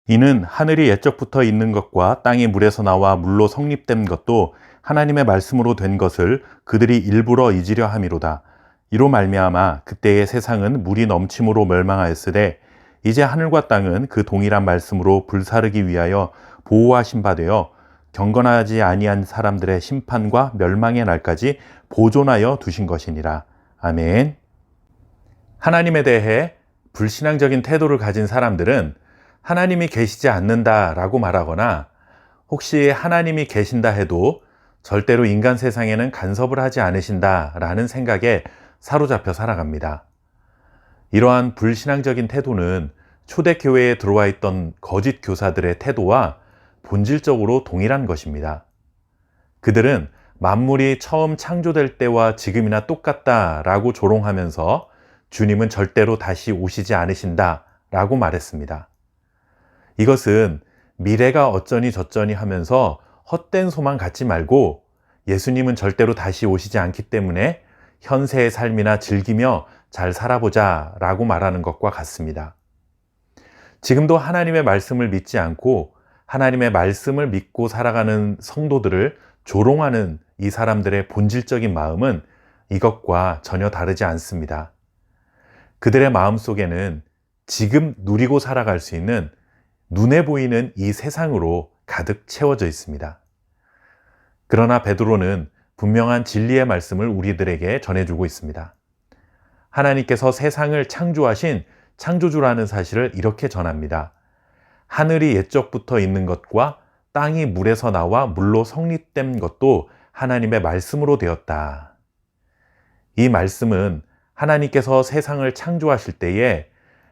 이는 하늘이 옛적부터 있는 것과 땅이 물에서 나와 물로 성립된 것도 하나님의 말씀으로 된 것을 그들이 일부러 잊으려 함이로다. 이로 말미암아 그때의 세상은 물이 넘침으로 멸망하였으되 이제 하늘과 땅은 그 동일한 말씀으로 불사르기 위하여 보호하신 바 되어 경건하지 아니한 사람들의 심판과 멸망의 날까지 보존하여 두신 것이니라. 아멘. 하나님에 대해 불신앙적인 태도를 가진 사람들은 하나님이 계시지 않는다라고 말하거나 혹시 하나님이 계신다 해도 절대로 인간 세상에는 간섭을 하지 않으신다라는 생각에 사로잡혀 살아갑니다. 이러한 불신앙적인 태도는 초대교회에 들어와 있던 거짓 교사들의 태도와 본질적으로 동일한 것입니다. 그들은 만물이 처음 창조될 때와 지금이나 똑같다라고 조롱하면서 주님은 절대로 다시 오시지 않으신다라고 말했습니다. 이것은 미래가 어쩌니 저쩌니 하면서 헛된 소망 갖지 말고 예수님은 절대로 다시 오시지 않기 때문에 현세의 삶이나 즐기며 잘 살아보자 라고 말하는 것과 같습니다. 지금도 하나님의 말씀을 믿지 않고 하나님의 말씀을 믿고 살아가는 성도들을 조롱하는 이 사람들의 본질적인 마음은 이것과 전혀 다르지 않습니다. 그들의 마음 속에는 지금 누리고 살아갈 수 있는 눈에 보이는 이 세상으로 가득 채워져 있습니다. 그러나 베드로는 분명한 진리의 말씀을 우리들에게 전해주고 있습니다. 하나님께서 세상을 창조하신 창조주라는 사실을 이렇게 전합니다. 하늘이 옛적부터 있는 것과 땅이 물에서 나와 물로 성립된 것도 하나님의 말씀으로 되었다. 이 말씀은 하나님께서 세상을 창조하실 때에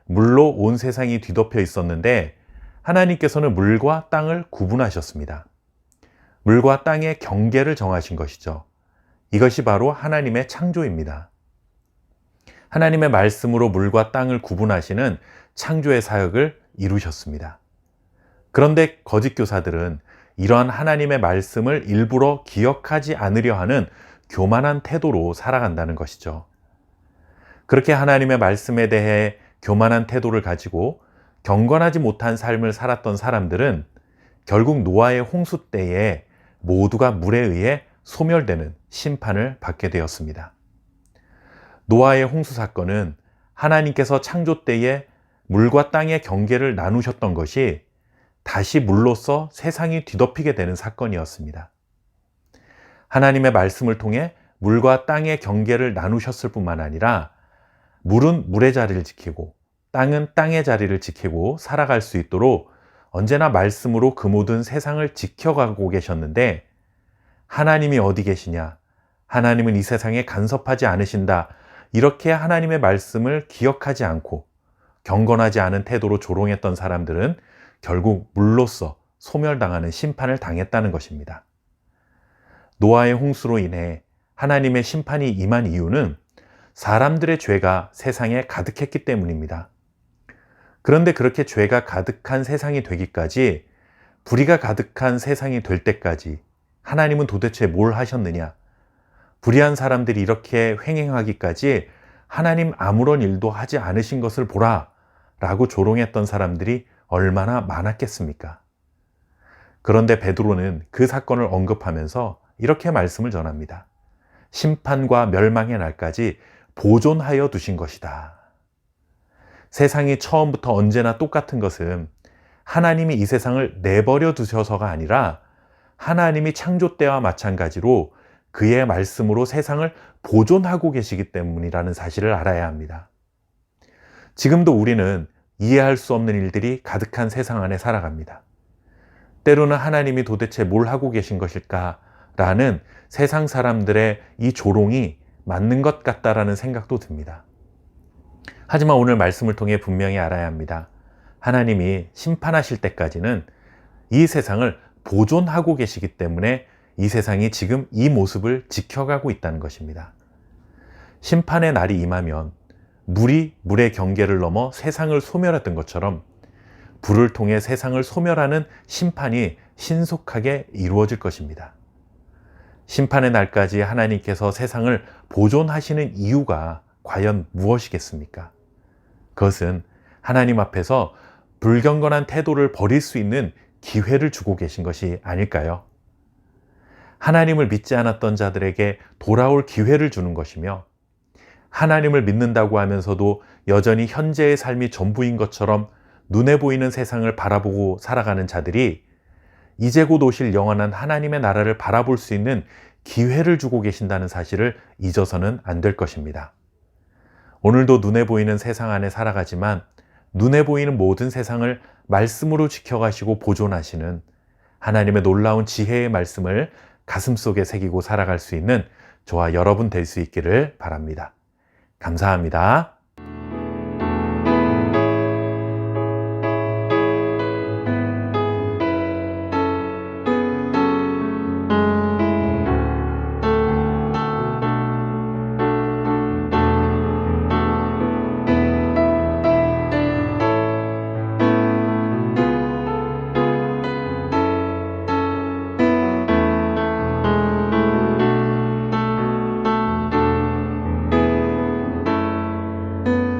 물로 온 세상이 뒤덮여 있었는데 하나님께서는 물과 땅을 구분하셨습니다. 물과 땅의 경계를 정하신 것이죠. 이것이 바로 하나님의 창조입니다. 하나님의 말씀으로 물과 땅을 구분하시는 창조의 사역을 이루셨습니다. 그런데 거짓 교사들은 이러한 하나님의 말씀을 일부러 기억하지 않으려 하는 교만한 태도로 살아간다는 것이죠. 그렇게 하나님의 말씀에 대해 교만한 태도를 가지고 경건하지 못한 삶을 살았던 사람들은 결국 노아의 홍수 때에 모두가 물에 의해 소멸되는 심판을 받게 되었습니다. 노아의 홍수 사건은 하나님께서 창조 때에 물과 땅의 경계를 나누셨던 것이 다시 물로써 세상이 뒤덮이게 되는 사건이었습니다. 하나님의 말씀을 통해 물과 땅의 경계를 나누셨을 뿐만 아니라 물은 물의 자리를 지키고 땅은 땅의 자리를 지키고 살아갈 수 있도록 언제나 말씀으로 그 모든 세상을 지켜가고 계셨는데 하나님이 어디 계시냐? 하나님은 이 세상에 간섭하지 않으신다. 이렇게 하나님의 말씀을 기억하지 않고 경건하지 않은 태도로 조롱했던 사람들은 결국 물로써 소멸당하는 심판을 당했다는 것입니다. 노아의 홍수로 인해 하나님의 심판이 임한 이유는 사람들의 죄가 세상에 가득했기 때문입니다. 그런데 그렇게 죄가 가득한 세상이 되기까지, 불의가 가득한 세상이 될 때까지 하나님은 도대체 뭘 하셨느냐? 불의한 사람들이 이렇게 횡행하기까지 하나님 아무런 일도 하지 않으신 것을 보라 라고 조롱했던 사람들이 얼마나 많았겠습니까? 그런데 베드로는 그 사건을 언급하면서 이렇게 말씀을 전합니다. 심판과 멸망의 날까지 보존하여 두신 것이다. 세상이 처음부터 언제나 똑같은 것은 하나님이 이 세상을 내버려 두셔서가 아니라 하나님이 창조 때와 마찬가지로 그의 말씀으로 세상을 보존하고 계시기 때문이라는 사실을 알아야 합니다. 지금도 우리는 이해할 수 없는 일들이 가득한 세상 안에 살아갑니다. 때로는 하나님이 도대체 뭘 하고 계신 것일까라는 세상 사람들의 이 조롱이 맞는 것 같다라는 생각도 듭니다. 하지만 오늘 말씀을 통해 분명히 알아야 합니다. 하나님이 심판하실 때까지는 이 세상을 보존하고 계시기 때문에 이 세상이 지금 이 모습을 지켜가고 있다는 것입니다. 심판의 날이 임하면 물이 물의 경계를 넘어 세상을 소멸했던 것처럼 불을 통해 세상을 소멸하는 심판이 신속하게 이루어질 것입니다. 심판의 날까지 하나님께서 세상을 보존하시는 이유가 과연 무엇이겠습니까? 그것은 하나님 앞에서 불경건한 태도를 버릴 수 있는 기회를 주고 계신 것이 아닐까요? 하나님을 믿지 않았던 자들에게 돌아올 기회를 주는 것이며, 하나님을 믿는다고 하면서도 여전히 현재의 삶이 전부인 것처럼 눈에 보이는 세상을 바라보고 살아가는 자들이 이제 곧 오실 영원한 하나님의 나라를 바라볼 수 있는 기회를 주고 계신다는 사실을 잊어서는 안 될 것입니다. 오늘도 눈에 보이는 세상 안에 살아가지만 눈에 보이는 모든 세상을 말씀으로 지켜가시고 보존하시는 하나님의 놀라운 지혜의 말씀을 가슴속에 새기고 살아갈 수 있는 저와 여러분 될 수 있기를 바랍니다. 감사합니다.